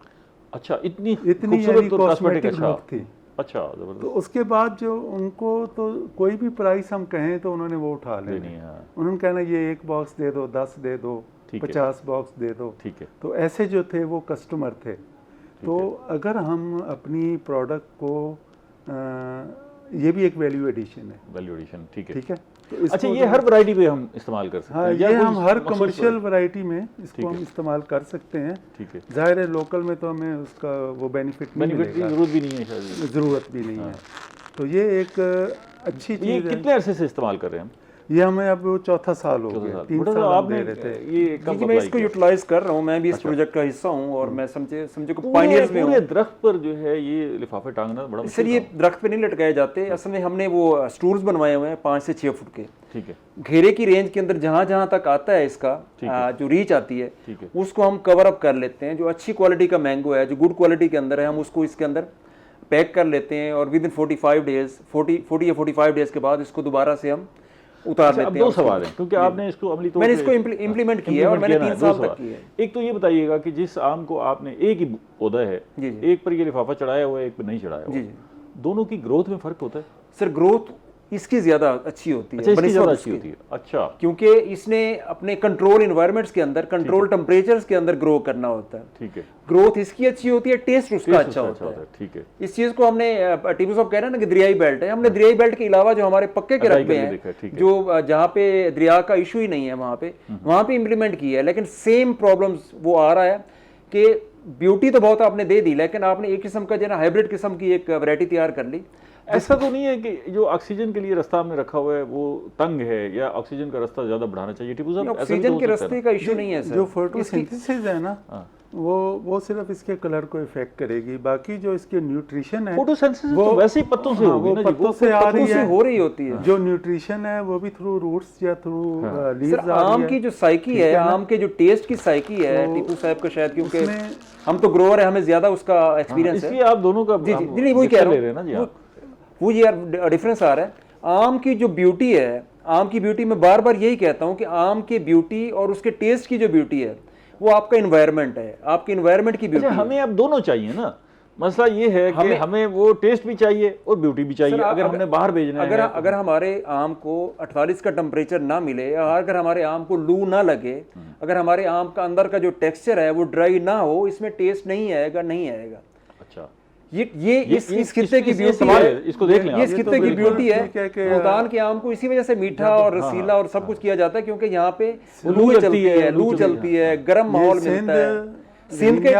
A: अच्छा, इतनी
B: खूबसूरत
A: कॉस्मेटिक
B: लुक थी।
A: अच्छा, जबरदस्त।
B: तो उसके बाद जो उनको तो कोई भी प्राइस हम कहें तो उन्होंने वो उठा लेनी है, उन्होंने कहना ये 1 बॉक्स दे दो, 10 दे दो, 50 बॉक्स दे दो, ठीक है। तो ऐसे जो थे वो कस्टमर थे। तो अगर हम अपनी प्रोडक्ट को ये भी एक वैल्यू एडिशन है, वैल्यू एडिशन, ठीक है, ठीक है। तो
A: अच्छा, ये हर वैरायटी पे हम इस्तेमाल कर सकते हैं?
B: हाँ, ये हम हर कमर्शियल वैरायटी में इसको हम इस्तेमाल कर सकते हैं, ठीक है। जाहिर है लोकल में तो हमें उसका वो बेनिफिट नहीं मिलेगा,
A: जरूरत भी नहीं है शायद,
B: ज़रूरत भी नहीं है। तो ये एक अच्छी चीज़ है।
A: कितने अरसे से इस्तेमाल कर रहे हैं हम?
B: ये हमें अब 4था साल हो गया, 3 साल आप दे रहे थे।
C: ये जी, मैं इसको यूटिलाइज कर रहा हूँ, मैं भी इस प्रोजेक्ट का हिस्सा हूँ और मैं समझे को पायनियर्स में हूँ।
A: पूरे दरख्त पर जो है ये लिफाफे टांगना बड़ा
C: सर, ये दरख्त पे नहीं लटकाए जाते, असल में हमने वो स्टूल्स बनवाए हुए हैं 5 से 6 फुट के, ठीक है। घेरे की रेंज के अंदर जहाँ जहाँ तक आता है इसका जो रीच आती है, उसको हम कवर अप कर लेते हैं। जो अच्छी क्वालिटी का मैंगो है, जो गुड क्वालिटी के अंदर है, हम उसको इसके अंदर पैक कर लेते हैं और विद इन 45 डेज 40 या 45 डेज के बाद इसको दोबारा से हम उतार लेते हैं।
A: अब 2 सवाल हैं, क्योंकि आपने इसको अमली तौर पे,
C: मैंने इसको इम्प्लीमेंट किया है और मैंने 3 साल तक किया है।
A: एक तो ये बताइएगा कि जिस आम को आपने, एक ही पौधा है, एक पर ये लिफाफा चढ़ाया हुआ है, एक पर नहीं चढ़ाया हुआ, दोनों की ग्रोथ में फर्क होता है?
C: सर, ग्रोथ इसकी ज्यादा अच्छी होती है।
A: अच्छा, इसकी ज्यादा अच्छी होती है। अच्छा,
C: क्योंकि इसने अपने कंट्रोल एनवायरनमेंट्स के अंदर, कंट्रोल टेम्परेचर्स के अंदर ग्रो करना होता है, ठीक है। ग्रोथ इसकी अच्छी होती है, टेस्ट उसका अच्छा होता है, ठीक है। इस चीज को हमने, टीपू साहब कह रहे हैं ना कि दरियाई बेल्ट है, हमने दरियाई बेल्ट के अलावा जो हमारे पक्के के रकबे हैं, जो जहाँ पे दरिया का इशू ही नहीं है, वहाँ पे इम्प्लीमेंट किया है, लेकिन सेम प्रॉब्लम्स वो आ रहा है कि ब्यूटी तो बहुत आपने दे दी, लेकिन आपने एक किस्म का जो है ना हाइब्रिड किस्म की एक वैरायटी तैयार कर ली।
A: ऐसा तो नहीं है कि जो ऑक्सीजन के लिए रास्ता हमने रखा हुआ है वो तंग है, या ऑक्सीजन का रास्ता ज्यादा बढ़ाना चाहिए? टीपू साहब,
C: ऑक्सीजन के रास्ते का इशू नहीं है सर।
B: जो फोटोसिंथेसिस है ना, वो सिर्फ इसके कलर को इफेक्ट करेगी, बाकी जो इसके न्यूट्रिशन है,
A: फोटोसिंथेसिस तो वैसे ही पत्तों से होगी ना,
B: पत्तों से आ रही है,
C: हो रही होती है।
B: जो न्यूट्रिशन है वो भी थ्रू रूट्स या थ्रू लीव्स आ रही है।
C: आम की जो साइकी है, आम के जो टेस्ट की साइकी है, टीपू साहब का शायद, क्योंकि हम तो ग्रोअर है, हमें ज्यादा उसका एक्सपीरियंस है,
A: इसलिए आप दोनों का
C: जी नहीं वही कह रहे हैं ना जी, वो यार डिफरेंस आ रहा है। आम की जो ब्यूटी है, आम की ब्यूटी में बार बार यही कहता हूँ कि आम की ब्यूटी और उसके टेस्ट की जो ब्यूटी है वो आपका इन्वायरमेंट है, आपकी इन्वायरमेंट की ब्यूटी।
A: हमें अब दोनों चाहिए ना, मसला ये है कि हमें वो टेस्ट भी चाहिए और ब्यूटी भी चाहिए। अगर हमने बाहर भेजना है,
C: अगर हमारे आम को 48 का टेम्परेचर ना मिले, अगर हमारे आम को लू ना लगे, अगर हमारे आम का अंदर का जो टेक्सचर है वो ड्राई ना हो, इसमें टेस्ट नहीं आएगा। अच्छा, ये इस खित्ते की ब्यूटी है, इसको देख लें, इस खित्ते की ब्यूटी है। मुल्तान के आम को इसी वजह से मीठा और रसीला और सब कुछ किया जाता है, क्योंकि यहाँ पे लू चलती है, गर्म माहौल मिलता है। सिंध के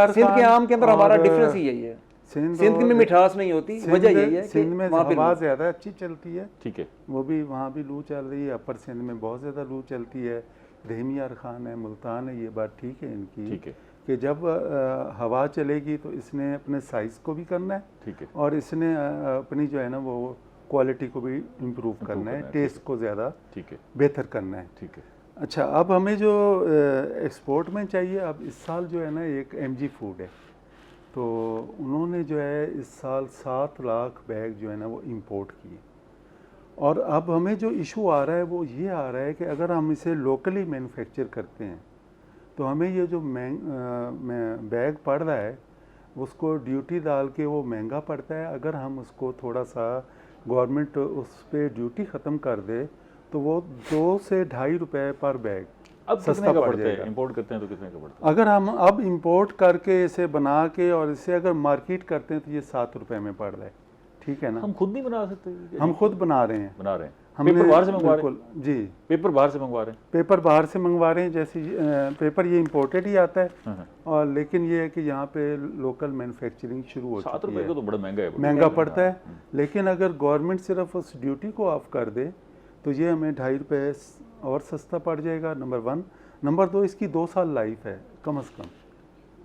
C: आम के अंदर हमारा डिफरेंस ही यही है, सिंध में मिठास नहीं होती, वजह यही है
B: सिंध में हवा ज्यादा अच्छी चलती है, ठीक है, वो भी वहाँ भी लू चल रही है। अपर सिंध में बहुत ज्यादा लू चलती है, रहमी यार खान है, मुल्तान है, ये बात ठीक है इनकी, ठीक है, कि जब हवा चलेगी तो इसने अपने साइज़ को भी करना है,
A: ठीक है, और
B: इसने अपनी जो है ना वो क्वालिटी को भी इम्प्रूव करना है, टेस्ट को ज़्यादा
A: ठीक है
B: बेहतर करना है।
A: ठीक है।
B: अच्छा, अब हमें जो एक्सपोर्ट में चाहिए, अब इस साल जो है ना एक MG फूड है, तो उन्होंने जो है इस साल 7 लाख बैग जो है ना वो इंपोर्ट किए। और अब हमें जो इशू आ रहा है वो ये आ रहा है कि अगर हम इसे लोकली मैन्युफैक्चर करते हैं तो हमें ये जो बैग पड़ रहा है उसको ड्यूटी डाल के वो महंगा पड़ता है। अगर हम उसको थोड़ा सा गवर्नमेंट उस पर ड्यूटी ख़त्म कर दे तो वो 2 से ढाई रुपए पर बैग
A: अब सस्ता पड़ जाएगा। इंपोर्ट करते हैं तो कितने का पड़ता है?
B: अगर हम अब इंपोर्ट करके इसे बना के और इसे अगर मार्केट करते हैं तो ये 7 रुपए में पड़ रहा है, ठीक है ना।
A: हम खुद नहीं बना सकते?
B: हम खुद बना रहे हैं,
A: पेपर बाहर से मंगवा रहे हैं?
B: जी,
A: पेपर बाहर से मंगवा रहे हैं।
B: पेपर बाहर से मंगवा रहे हैं, जैसे पेपर ये इंपोर्टेड ही आता है, और लेकिन ये है कि यहाँ पे लोकल मैन्युफैक्चरिंग शुरू हो चुकी है।
A: 7 रुपये का तो बड़ा महंगा है,
B: महंगा पड़ता है। लेकिन अगर गवर्नमेंट सिर्फ उस ड्यूटी को ऑफ कर दे तो ये हमें 2.5 रुपये और सस्ता पड़ जाएगा, नंबर 1। नंबर 2, इसकी 2 साल लाइफ है कम से कम।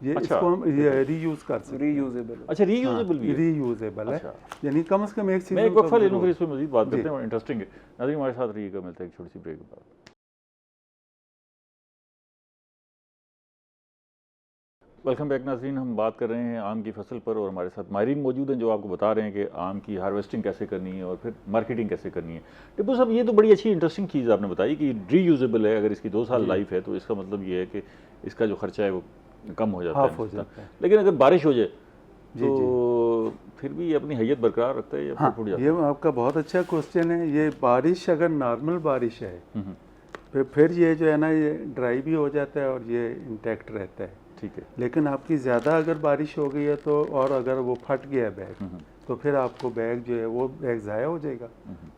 B: ये
A: अच्छा,
B: इसको हम ये रीयूज कर सकते हैं।
C: रीयूजेबल।
A: अच्छा, रीयूजेबल भी है?
B: रीयूजेबल है, यानी कम से कम एक सीजन।
A: मैं एक वक्फा ले लूँ, फिर इस पर मजीद बात करते हैं, इंटरेस्टिंग है। नाज़रीन हमारे साथ रहिएगा, मिलते हैं एक छोटी सी ब्रेक के बाद। वेलकम बैक नाज़रीन, हम बात कर रहे हैं आम की फसल पर और हमारे साथ माहिरीन मौजूद हैं जो आपको बता रहे हैं कि आम की हार्वेस्टिंग कैसे करनी है और फिर मार्केटिंग कैसे करनी है। टिप्पू साहब, ये तो बड़ी अच्छी इंटरेस्टिंग चीज़ आपने बताई कि रीयूजेबल है। अगर इसकी 2 साल लाइफ है तो इसका मतलब ये है कि इसका जो खर्चा है वो कम हो जाता है। लेकिन अगर बारिश हो जाए तो फिर भी ये अपनी हैयत बरकरार रखता है या
B: हाँ,
A: फूट जाता है?
B: ये आपका बहुत अच्छा क्वेश्चन है। ये बारिश अगर नॉर्मल बारिश है फिर ये जो है ना ये ड्राई भी हो जाता है और ये इंटैक्ट रहता है,
A: ठीक है।
B: लेकिन आपकी ज़्यादा अगर बारिश हो गई है तो, और अगर वो फट गया बैग, तो फिर आपको बैग जो है वो बैग ज़ाया हो जाएगा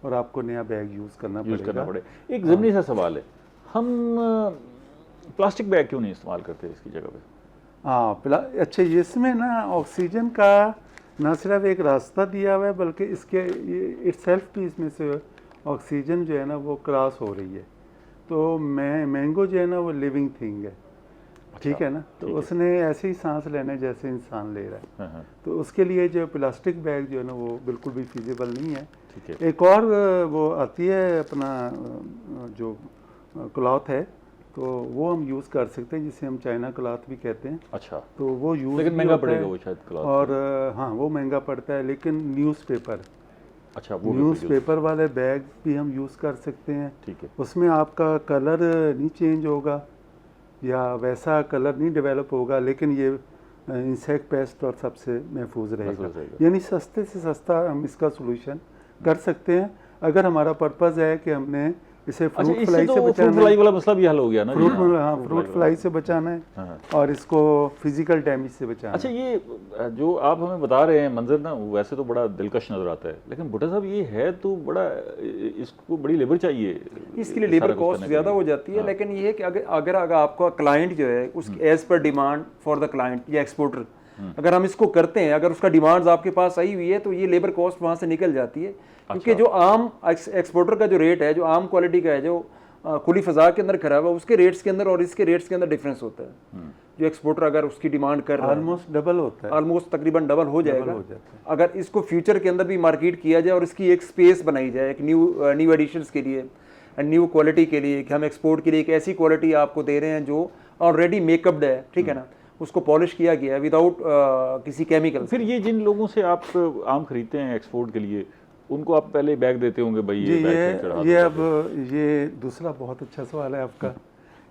B: और आपको नया बैग यूज़ करना पड़ेगा।
A: एक ज़मीनी सा सवाल है, हम प्लास्टिक बैग क्यों नहीं इस्तेमाल करते इसकी जगह पे?
B: हाँ, अच्छा, इसमें ना ऑक्सीजन का ना सिर्फ एक रास्ता दिया हुआ है बल्कि इसके इटसेल्फ भी इसमें से ऑक्सीजन जो है ना वो क्रॉस हो रही है। तो मैंगो जो है ना वो लिविंग थिंग है, ठीक है ना। तो उसने ऐसे ही सांस लेना है जैसे इंसान ले रहा है। तो उसके लिए जो प्लास्टिक बैग जो है ना वो बिल्कुल भी फिजिबल नहीं है। एक और वो आती है अपना जो क्लॉथ है, तो वो हम यूज़ कर सकते हैं, जिसे हम चाइना क्लॉथ भी कहते हैं।
A: अच्छा,
B: तो वो यूज़,
A: लेकिन महंगा पड़ेगा वो शायद क्लॉथ।
B: और हाँ, वो महंगा पड़ता है। लेकिन न्यूज़पेपर,
A: अच्छा, वो
B: न्यूज़पेपर वाले बैग भी हम यूज़ कर सकते हैं,
A: ठीक है।
B: उसमें आपका कलर नहीं चेंज होगा या वैसा कलर नहीं डेवलप होगा, लेकिन ये इंसेक्ट पेस्ट और सबसे महफूज रहेगा। यानी सस्ते से सस्ता हम इसका सोल्यूशन कर सकते हैं अगर हमारा पर्पज़ है कि हमने इसे फ्रूट फ्लाई से बचाना है।
A: फ्रूट फ्लाई वाला मसला भी हल हो गया ना?
B: फ्रूट फ्लाई से बचाना है और इसको फिजिकल डैमेज से बचाना।
A: अच्छा, ये जो आप हमें बता रहे हैं मंजर ना वैसे तो बड़ा दिलकश नजर आता है, लेकिन भुट्टा साहब ये है तो बड़ा, इसको बड़ी लेबर चाहिए,
C: इसके लिए लेबर कॉस्ट ज़्यादा हो जाती है। लेकिन ये है कि अगर आपका क्लाइंट जो है उसकी एज पर डिमांड फॉर द क्लाइंट या एक्सपोर्टर, अगर हम इसको करते हैं, अगर उसका डिमांड्स आपके पास आई हुई है तो ये लेबर कॉस्ट वहाँ से निकल जाती है। क्योंकि जो आम एक्सपोर्टर का जो रेट है, जो आम क्वालिटी का है, जो खुली फ़ज़ा के अंदर खड़ा हुआ, उसके रेट्स के अंदर और इसके रेट्स के अंदर डिफरेंस होता है। जो एक्सपोर्टर अगर उसकी डिमांड कर रहा है
B: ऑलमोस्ट डबल होता है,
C: ऑलमोस्ट तकरीबन डबल हो जाएगा। अगर इसको फ्यूचर के अंदर भी मार्केट किया जाए और इसकी एक स्पेस बनाई जाए एक न्यू एडिशंस के लिए, न्यू क्वालिटी के लिए, कि हम एक्सपोर्ट के लिए एक ऐसी क्वालिटी आपको दे रहे हैं जो ऑलरेडी मेकअप्ड है, ठीक है ना, उसको पॉलिश किया गया है विदाउट किसी केमिकल।
A: फिर ये जिन लोगों से आप आम खरीदते हैं एक्सपोर्ट के लिए, उनको आप पहले बैग देते होंगे, भाई
B: ये अब ये दूसरा बहुत अच्छा सवाल है आपका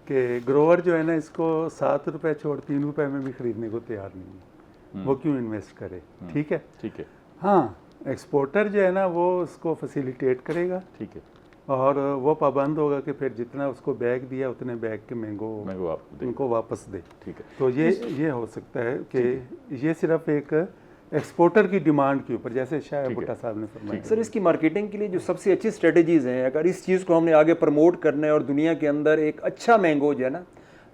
B: कि ग्रोवर जो है ना इसको 7 रुपये छोड़ 3 रुपये में भी खरीदने को तैयार नहीं है, वो क्यों इन्वेस्ट करे? ठीक है,
A: ठीक है। हाँ,
B: एक्सपोर्टर जो है ना वो उसको फैसिलिटेट करेगा,
A: ठीक है,
B: और वो पाबंद होगा कि फिर जितना उसको बैग दिया उतने बैग के मैंगो उनको वापस दे, ठीक है। तो ये हो सकता है कि ये सिर्फ एक एक्सपोर्टर की डिमांड के ऊपर, जैसे शायद भुट्टा साहब ने फरमाया।
C: सर, इसकी मार्केटिंग के लिए जो सबसे अच्छी स्ट्रेटजीज़ हैं, अगर इस चीज़ को हमने आगे प्रमोट करना है और दुनिया के अंदर एक अच्छा मैंगो जो है ना,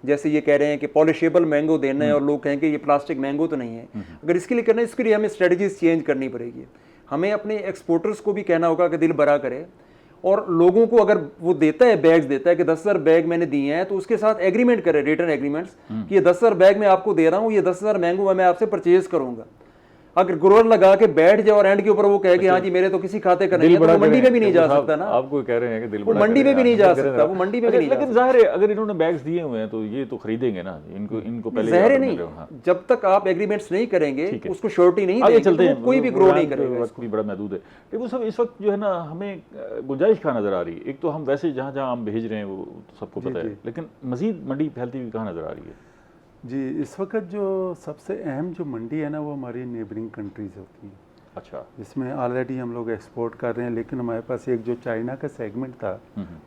C: जैसे ये कह रहे हैं कि पॉलिशेबल मैंगो देना है और लोग कहेंगे ये प्लास्टिक मैंगो तो नहीं है, अगर इसके लिए करना है, इसके लिए हमें स्ट्रेटजीज चेंज करनी पड़ेगी। हमें अपने एक्सपोर्टर्स को भी कहना होगा कि दिल बड़ा करे और लोगों को अगर वो देता है, बैग्स देता है कि 10,000 बैग मैंने दिए हैं, तो उसके साथ एग्रीमेंट करे, रिटर्न एग्रीमेंट्स कि ये 10,000 बैग मैं आपको दे रहा हूँ, ये 10,000 मैंगो मैं आपसे परचेज करूंगा। अगर ग्रोअर लगा के बैठ जाए और एंड के ऊपर वो कहे कि हाँ जी मेरे तो किसी खाते का नहीं है, तो वो मंडी में भी नहीं जा सकता ना।
A: आपको कह रहे हैं कि दिल
C: वो मंडी में भी नहीं जा सकता, वो मंडी में भी नहीं जा सकता।
A: लेकिन जाहिर है अगर इन्होंने बैग्स दिए हुए हैं तो ये तो खरीदेंगे ना, इनको पहले
C: जाहिर नहीं, जब तक आप एग्रीमेंट्स नहीं करेंगे उसको श्योरिटी नहीं देंगे, चलते हैं, कोई भी ग्रो नहीं करेगा।
A: वक्त भी बड़ा महदूद है। लेकिन सब इस वक्त जो है ना हमें गुंजाइश कहाँ नजर आ रही है? एक तो हम वैसे जहाँ जहाँ हम भेज रहे हैं वो सबको पता है, लेकिन मजीद मंडी फैलती हुई कहाँ नजर आ रही है?
B: जी, इस वक्त जो सबसे अहम जो मंडी है ना वो हमारी नेबरिंग कंट्रीज़ होती है।
A: अच्छा,
B: इसमें ऑलरेडी हम लोग एक्सपोर्ट कर रहे हैं, लेकिन हमारे पास एक जो चाइना का सेगमेंट था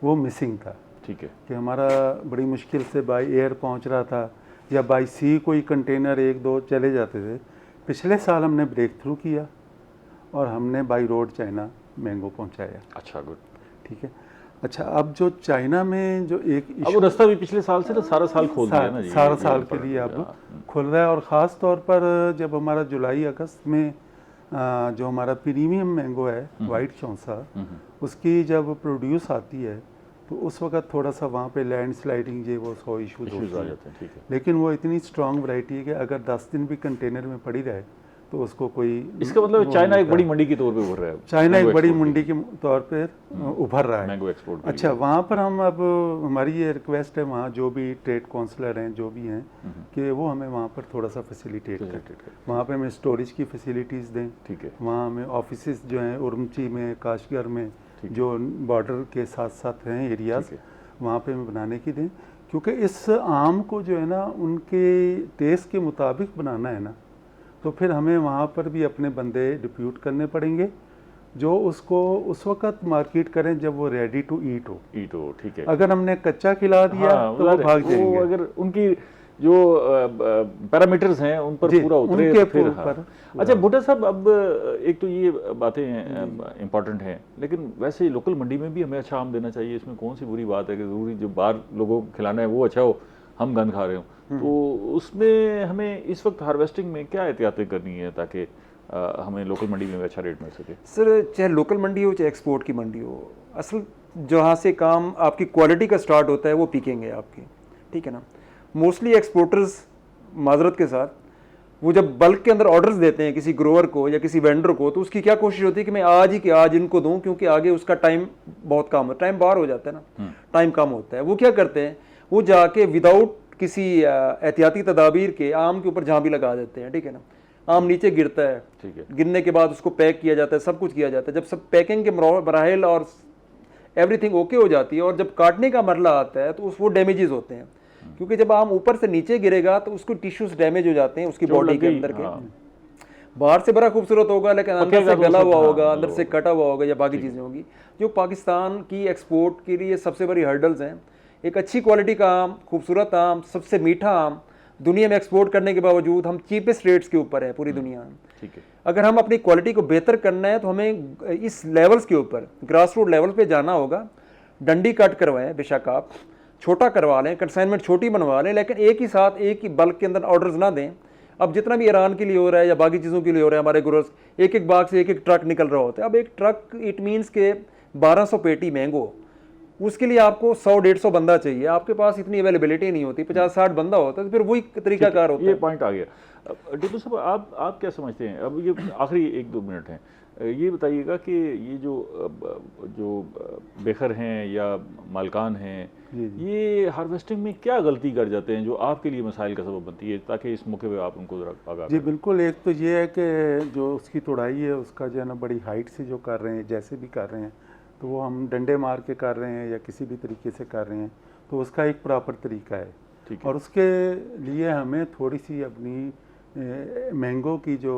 B: वो मिसिंग था।
A: ठीक है,
B: कि हमारा बड़ी मुश्किल से बाई एयर पहुंच रहा था या बाई सी कोई कंटेनर 1-2 चले जाते थे। पिछले साल हमने ब्रेक थ्रू किया और हमने बाई रोड चाइना मैंगो पहुंचाया।
A: अच्छा, गुड,
B: ठीक है। अच्छा, अब जो चाइना में जो एक
A: अब वो रास्ता भी पिछले साल से तो सारा साल खोल दिया ना जी,
B: सारा साल के लिए अब खुल रहा है। और ख़ास तौर पर जब हमारा जुलाई अगस्त में जो हमारा प्रीमियम मैंगो है वाइट चौंसा, उसकी जब प्रोड्यूस आती है तो उस वक्त थोड़ा सा वहाँ पे लैंड स्लाइडिंग ये वो 100 इशूज़
A: आ जाते हैं। ठीक है,
B: लेकिन वो इतनी स्ट्रॉन्ग वैरायटी है कि अगर 10 दिन भी कंटेनर में पड़ी रहे तो उसको कोई,
A: इसका मतलब चाइना एक बड़ी मंडी के तौर पे उभर रहा है।
B: चाइना एक बड़ी मंडी के तौर पे उभर रहा है
A: मैंगो एक्सपोर्ट।
B: अच्छा, वहाँ पर हम अब हमारी ये रिक्वेस्ट है वहाँ जो भी ट्रेड काउंसलर हैं जो भी हैं कि वो हमें वहाँ पर थोड़ा सा फैसिलिटेट करें। वहाँ पे हमें स्टोरेज की फैसिलिटीज़ दें।
A: ठीक है,
B: वहाँ हमें ऑफिसेस जो हैं उरमची में, काशगर में, जो बॉर्डर के साथ साथ हैं एरियाज़, वहाँ पे हमें बनाने की दें, क्योंकि इस आम को जो है ना उनके टेस्ट के मुताबिक बनाना है ना, तो फिर हमें वहाँ पर भी अपने बंदे डिप्यूट करने पड़ेंगे जो उसको उस वक्त मार्केट करें जब वो रेडी टू ईट हो।
A: ठीक है,
B: अगर हमने कच्चा खिला दिया तो वो भाग जाएंगे।
A: अगर उनकी जो पैरामीटर्स हैं उन पर पूरा उतरे फिर अच्छा भुट्टा साहब, अब एक तो ये बातें इंपॉर्टेंट हैं, लेकिन वैसे लोकल मंडी में भी हमें अच्छा आम देना चाहिए। इसमें कौन सी बुरी बात है कि ज़रूरी जो बाहर लोगों को खिलाना है वो अच्छा हो, हम गंद खा रहे हो? तो उसमें हमें इस वक्त हार्वेस्टिंग में क्या एहतियातें करनी है ताकि हमें लोकल मंडी में अच्छा रेट मिल सके?
C: सर, चाहे लोकल मंडी हो चाहे एक्सपोर्ट की मंडी हो, असल जहाँ से काम आपकी क्वालिटी का स्टार्ट होता है वो पिकेंगे आपकी, ठीक है ना। मोस्टली एक्सपोर्टर्स माजरत के साथ वो जब बल्क के अंदर ऑर्डर्स देते हैं किसी ग्रोअर को या किसी वेंडर को, तो उसकी क्या कोशिश होती है कि मैं आज ही के आज इनको दूं, क्योंकि आगे उसका टाइम बहुत कम है, टाइम बाहर हो जाता है ना, टाइम कम होता है। वो क्या करते हैं, वो जाके विदाउट किसी एहतियाती तदाबीर के आम के ऊपर झांपी लगा देते हैं, ठीक है ना। आम नीचे गिरता है,
A: ठीक है,
C: गिरने के बाद उसको पैक किया जाता है, सब कुछ किया जाता है। जब सब पैकिंग के मराहिल और एवरीथिंग ओके हो जाती है और जब काटने का मरला आता है तो वो डैमेजेस होते हैं, क्योंकि जब आम ऊपर से नीचे गिरेगा तो उसको टिश्यूज डैमेज हो जाते हैं उसकी बॉडी के अंदर के। बाहर से बड़ा खूबसूरत होगा लेकिन अंदर से गला हुआ होगा, अंदर से कटा हुआ होगा या बाकी चीज़ें होंगी, जो पाकिस्तान की एक्सपोर्ट के लिए सबसे बड़ी हर्डल्स हैं। एक अच्छी क्वालिटी का आम, खूबसूरत आम, सबसे मीठा आम दुनिया में एक्सपोर्ट करने के बावजूद हम चीपेस्ट रेट्स के ऊपर है पूरी दुनिया में।
A: ठीक है,
C: अगर हम अपनी क्वालिटी को बेहतर करना है तो हमें इस लेवल्स के ऊपर ग्रास रूट लेवल पे जाना होगा। डंडी कट करवाएं, बेशक आप छोटा करवा लें, कंसाइनमेंट छोटी बनवा लें, लेकिन एक ही साथ एक ही बल्क के अंदर ऑर्डर्स ना दें। अब जितना भी ईरान के लिए हो रहा है या बाकी चीज़ों के लिए हो रहा है, हमारे ग्रोअर्स एक एक बाग से एक एक ट्रक निकल रहा होता है। अब एक ट्रक इट मीन्स के 1200 पेटी मैंगो, उसके लिए आपको 100-150 बंदा चाहिए, आपके पास इतनी अवेलेबिलिटी नहीं होती, 50-60 बंदा होता है, तो फिर वही तरीकाकार होता है।
A: ये पॉइंट आ गया। टिप्पू साहब, आप क्या समझते हैं? अब ये आखिरी 1-2 मिनट हैं, ये बताइएगा कि ये जो बेखर हैं या मालकान हैं, ये हार्वेस्टिंग में क्या गलती कर जाते हैं जो आपके लिए मसाइल का सबब बनती है, ताकि इस मौके पे आप उनको जरा आगाह।
B: जी बिल्कुल, एक तो ये है कि जो उसकी तोड़ाई है उसका जो है ना बड़ी हाइट से जो कर रहे हैं, जैसे भी कर रहे हैं, तो वो हम डंडे मार के कर रहे हैं या किसी भी तरीके से कर रहे हैं, तो उसका एक प्रॉपर तरीका है।
A: ठीक है,
B: और उसके लिए हमें थोड़ी सी अपनी मैंगो की जो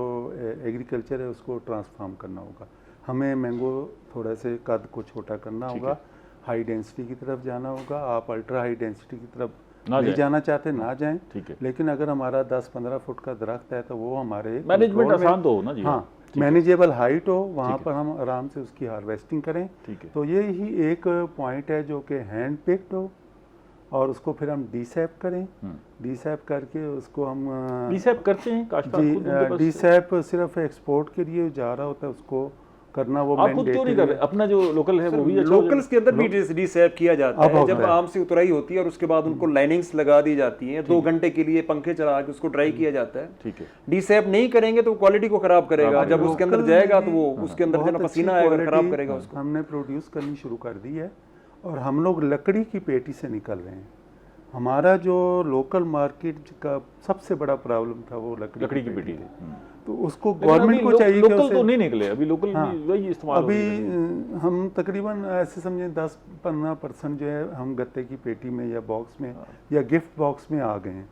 B: एग्रीकल्चर है उसको ट्रांसफॉर्म करना होगा। हमें मैंगो थोड़ा से कद को छोटा करना होगा, हाई डेंसिटी की तरफ जाना होगा। आप अल्ट्रा हाई डेंसिटी की तरफ नहीं जाना चाहते ना जाएं,
A: ठीक है,
B: लेकिन अगर हमारा 10-15 फुट का दरख्त है तो वो हमारे
A: मैनेजमेंट आसान तो हो ना जी।
B: हाँ, मैनेजेबल हाइट हो, वहाँ पर हम आराम से उसकी हार्वेस्टिंग करें।
A: ठीक है,
B: तो ये ही एक पॉइंट है जो कि हैंड पिक्ड हो, और उसको फिर हम डीसैप करें। डीसैप करके उसको हम
A: डीसैप करते हैं काश्तकार
B: जी। डीसैप सिर्फ एक्सपोर्ट के लिए जा रहा होता है, उसको करना वो
A: आप खुद क्यों नहीं कर रहे? अपना जो लोकल है वो भी अच्छा
C: लोकल्स के अंदर भी डीसैप किया जाता है। जब आम से उतराई होती है और उसके बाद उनको लाइनिंग्स लगा दी जाती हैं, 2 घंटे के लिए पंखे चला के उसको ड्राई किया जाता है।
A: ठीक है।
C: डीसैप नहीं करेंगे तो क्वालिटी को खराब करेगा, जब उसके अंदर जाएगा तो वो उसके अंदर जो पसीना आएगा खराब करेगा उसको।
B: हमने प्रोड्यूस करनी शुरू कर दी है और हम लोग लकड़ी की पेटी से निकल रहे हैं। हमारा जो लोकल मार्केट का सबसे बड़ा प्रॉब्लम था वो लकड़ी की पेटी थी, तो उसको गवर्नमेंट को चाहिए कि
A: लोकल तो नहीं निकले अभी, लोकल वही इस्तेमाल
B: अभी हम तकरीबन ऐसे समझें 10-15% जो है हम गत्ते की पेटी में या बॉक्स में या गिफ्ट बॉक्स में आ गए हैं।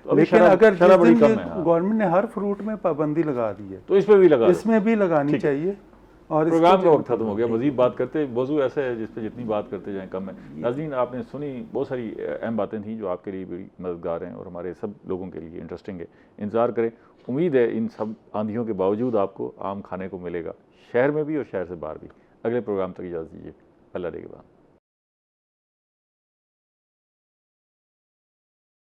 B: लेकिन अगर गवर्नमेंट ने हर फ्रूट में पाबंदी लगा दी है तो इसमें भी लगानी चाहिए। और
A: प्रोग्राम का वक्त खत्म हो गया, मजीद बात करते, मौजूद ऐसा है जिस पे जितनी बात करते जाएं कम है। नाज़रीन, आपने सुनी, बहुत सारी अहम बातें थी जो आपके लिए भी मददगार हैं और हमारे सब लोगों के लिए इंटरेस्टिंग है। इंतज़ार करें, उम्मीद है इन सब आंधियों के बावजूद आपको आम खाने को मिलेगा, शहर में भी और शहर से बाहर भी। अगले प्रोग्राम तक इजाज़त दीजिए, अल्लाह के बाद।